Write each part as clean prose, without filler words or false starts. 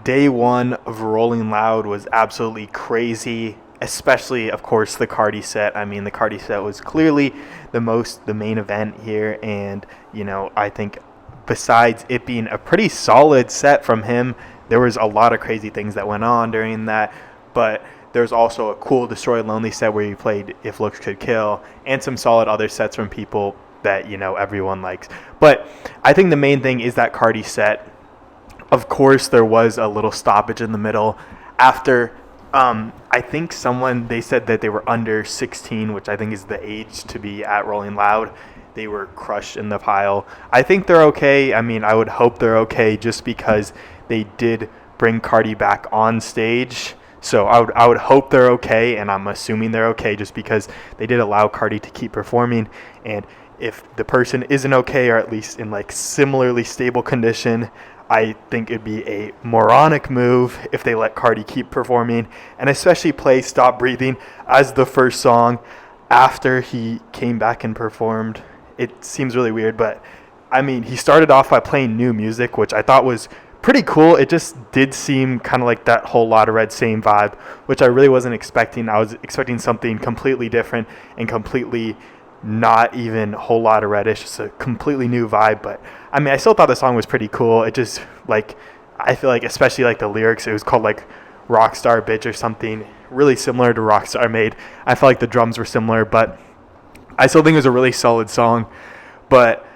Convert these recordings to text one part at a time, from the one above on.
Day one of Rolling Loud was absolutely crazy, especially, of course, the Carti set. I mean, the Carti set was clearly the main event here, and, I think besides it being a pretty solid set from him, there was a lot of crazy things that went on during that, but there's also a cool Destroy Lonely set where he played If Looks Could Kill, and some solid other sets from people that, everyone likes. But I think the main thing is that Carti set. Of course, there was a little stoppage in the middle after, I think they said that they were under 16, which I think is the age to be at Rolling Loud. They were crushed in the pile. I think they're okay. I mean, I would hope they're okay just because they did bring Carti back on stage. So I would hope they're okay, and I'm assuming they're okay just because they did allow Carti to keep performing. And if the person isn't okay, or at least in like similarly stable condition, I think it'd be a moronic move if they let Carti keep performing, and especially play Stop Breathing as the first song after he came back and performed. It seems really weird, but I mean, he started off by playing new music, which I thought was pretty cool. It just did seem kind of like that Whole Lotta Red Same vibe, which I really wasn't expecting. I was expecting something completely different and completely not even Whole Lotta Reddish, just a completely new vibe. But I mean, I still thought the song was pretty cool. It just, like, I feel like, especially like the lyrics, it was called like Rockstar Bitch or something really similar to Rockstar Made. I felt like the drums were similar, but I still think it was a really solid song. But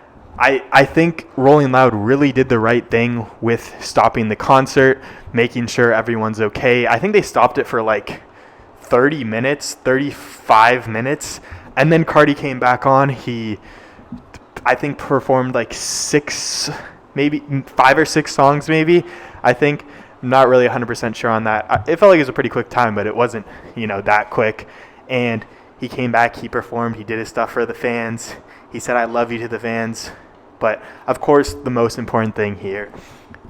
I think Rolling Loud really did the right thing with stopping the concert, making sure everyone's okay. I think they stopped it for like 30 minutes, 35 minutes, and then Carti came back on. He, I think, performed like 5 or 6 songs maybe. I think, not really 100% sure on that. It felt like it was a pretty quick time, but it wasn't, that quick. And he came back, he performed, he did his stuff for the fans. He said, "I love you" to the fans. But, of course, the most important thing here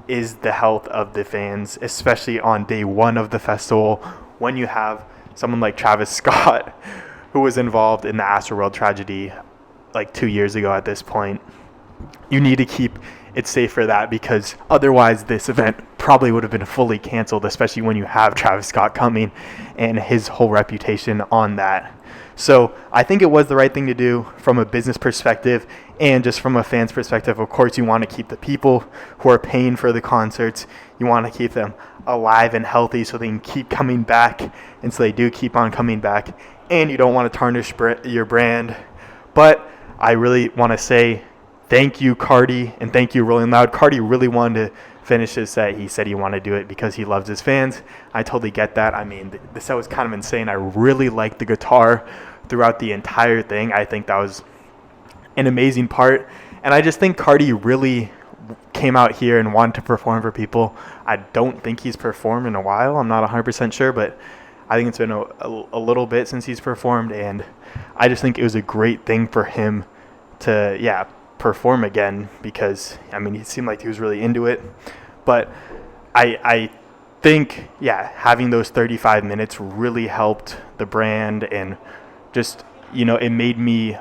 is the health of the fans, especially on day one of the festival when you have someone like Travis Scott, who was involved in the Astroworld tragedy like 2 years ago at this point. You need to keep it safe for that, because otherwise this event probably would have been fully canceled, especially when you have Travis Scott coming and his whole reputation on that. So I think it was the right thing to do from a business perspective, and just from a fan's perspective. Of course, you want to keep the people who are paying for the concerts, you want to keep them alive and healthy so they can keep coming back, and so they do keep on coming back, and you don't want to tarnish your brand. But I really want to say thank you, Carti, and thank you, Rolling Loud. Carti really wanted to finish his set. He said he wanted to do it because he loves his fans. I totally get that. I mean, the set was kind of insane. I really liked the guitar throughout the entire thing. I think that was an amazing part. And I just think Carti really came out here and wanted to perform for people. I don't think he's performed in a while. I'm not 100% sure, but I think it's been a little bit since he's performed. And I just think it was a great thing for him to, perform again, because, I mean, he seemed like he was really into it. But I think, having those 35 minutes really helped the brand, and just, it made me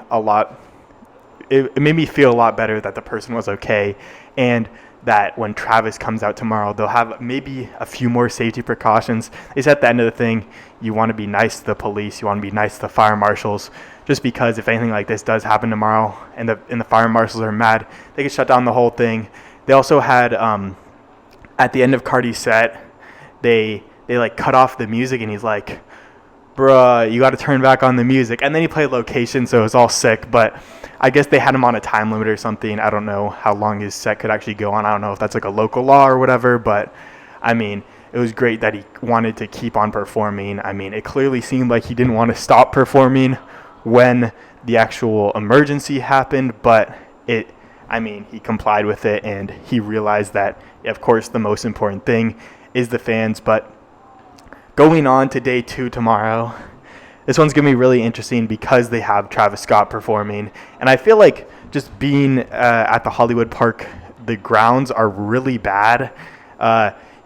it made me feel a lot better that the person was okay, and that when Travis comes out tomorrow, they'll have maybe a few more safety precautions. It's at the end of the thing, you want to be nice to the police, you want to be nice to the fire marshals, just because if anything like this does happen tomorrow and the fire marshals are mad, they can shut down the whole thing. They also had, at the end of Carti's set, they like cut off the music, and he's like, "Bruh, you got to turn back on the music." And then he played Location, so it was all sick. But I guess they had him on a time limit or something. I don't know how long his set could actually go on. I don't know if that's like a local law or whatever. But, I mean, it was great that he wanted to keep on performing. I mean, it clearly seemed like he didn't want to stop performing when the actual emergency happened. But he complied with it, and he realized that, of course, the most important thing is the fans. But going on to day 2 tomorrow, this one's going to be really interesting because they have Travis Scott performing. And I feel like just being at the Hollywood Park, the grounds are really bad.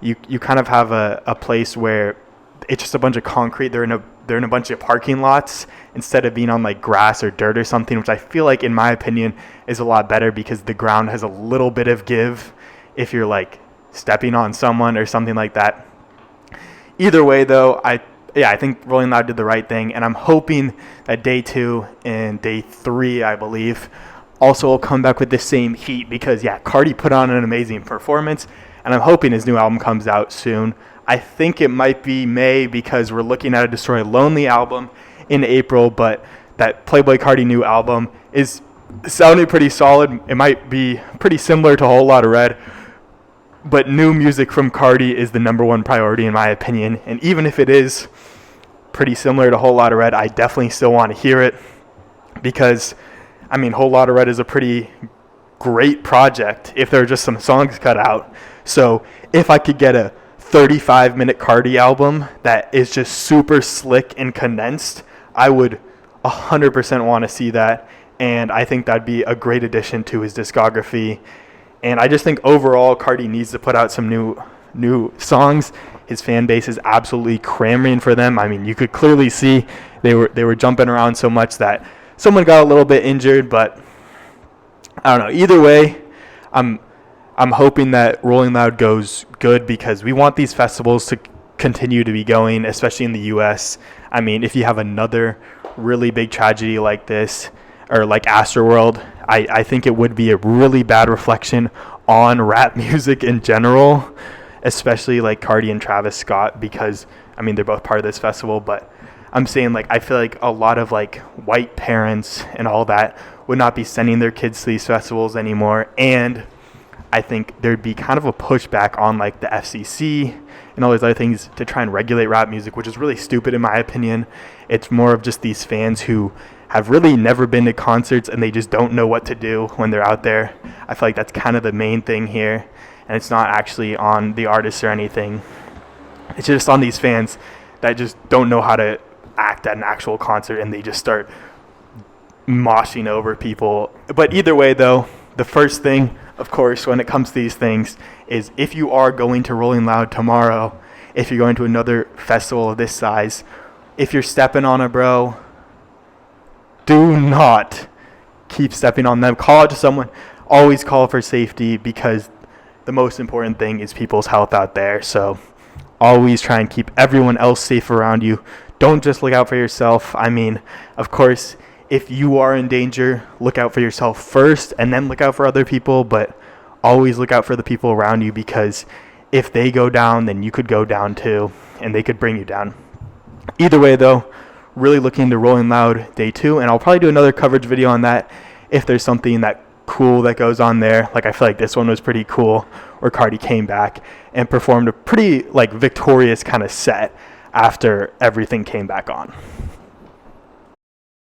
You kind of have a place where it's just a bunch of concrete. They're in a bunch of parking lots instead of being on like grass or dirt or something, which I feel like, in my opinion, is a lot better because the ground has a little bit of give if you're like stepping on someone or something like that. Either way, though, I think Rolling Loud did the right thing, and I'm hoping that day 2 and day 3, I believe, also will come back with the same heat because, Carti put on an amazing performance, and I'm hoping his new album comes out soon. I think it might be May because we're looking at a Destroy Lonely album in April, but that Playboi Carti new album is sounding pretty solid. It might be pretty similar to a Whole Lotta Red, but new music from Carti is the number one priority in my opinion. And even if it is pretty similar to Whole Lotta Red, I definitely still want to hear it because, Whole Lotta Red is a pretty great project if there are just some songs cut out. So if I could get a 35-minute Carti album that is just super slick and condensed, I would 100% want to see that. And I think that'd be a great addition to his discography. And I just think overall, Carti needs to put out some new songs. His fan base is absolutely clamoring for them. You could clearly see they were jumping around so much that someone got a little bit injured. But I don't know. Either way, I'm hoping that Rolling Loud goes good because we want these festivals to continue to be going, especially in the U.S. If you have another really big tragedy like this, or like Astroworld, I think it would be a really bad reflection on rap music in general, especially like Carti and Travis Scott, because they're both part of this festival. But I'm saying, I feel like a lot of white parents and all that would not be sending their kids to these festivals anymore, and I think there'd be kind of a pushback on the FCC and all these other things to try and regulate rap music, which is really stupid in my opinion. It's more of just these fans who have really never been to concerts and they just don't know what to do when they're out there. I feel like that's kind of the main thing here, and it's not actually on the artists or anything. It's just on these fans that just don't know how to act at an actual concert, and they just start moshing over people. But either way, though, the first thing, of course, when it comes to these things is if you are going to Rolling Loud tomorrow, if you're going to another festival of this size, if you're stepping on a bro, do not keep stepping on them. Call out to someone. Always call for safety because the most important thing is people's health out there. So always try and keep everyone else safe around you. Don't just look out for yourself. Of course, if you are in danger, look out for yourself first and then look out for other people, but always look out for the people around you because if they go down, then you could go down too, and they could bring you down. Either way, though, really looking to Rolling Loud Day 2, and I'll probably do another coverage video on that if there's something that cool that goes on there. I feel like this one was pretty cool, where Carti came back and performed a pretty victorious kind of set after everything came back on.